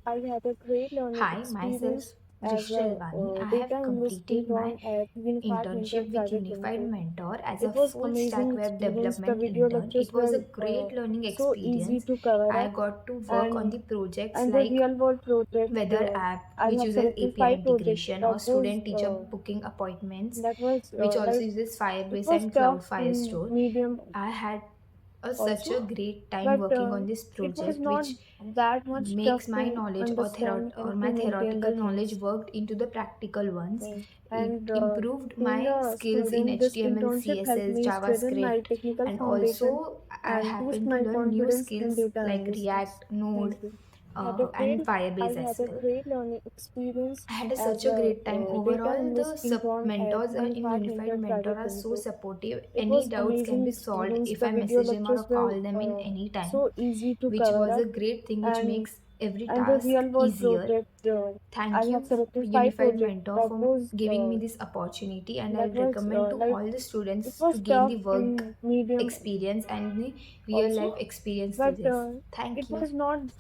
I had a great learning Hi, myself experience as Rishta a Elwani. I data have analyst completed my intern at Unified Mentor internship with Private Unified Limited. Mentor as a It was full stack amazing web experience. The development video intern. lectures It was a were great learning so easy experience. to cover I up, got to work on and the projects and the like real world project weather app, I which have uses selected API five projects. integration, or student teacher booking appointments, That was which also like uses it Firebase was and tough Cloud in Firestore. medium I had such also, a great time but working on this it was project, not which that much tough makes my to knowledge understand or and my to maintain the theoretical knowledge things. worked into the practical ones. Mm. It And improved being my a skills in student, this HTML, internship helped CSS, me strengthen my JavaScript, technical and foundation also I and boost happen to my learn new confidence in skills data like analytics. React, Node, Thank you. Had a and great, I Firebase as had a well. great learning experience I had as such a a great time. data Overall, the analyst intern at mentors in Unified Unified Mentor Mentor Private are so Limited. supportive. It Any was doubts can amazing be solved experience. if The I video message them or lectures were call them in any time, so easy to which cover was up, a great thing which and makes every the task real world easier. project I Thank have you, selected five Unified projects. Mentor, for giving me this opportunity, and I That will was recommend to like all the it students to was gain tough the work in medium experience and the real also, life experience through but this. it Thank you. was not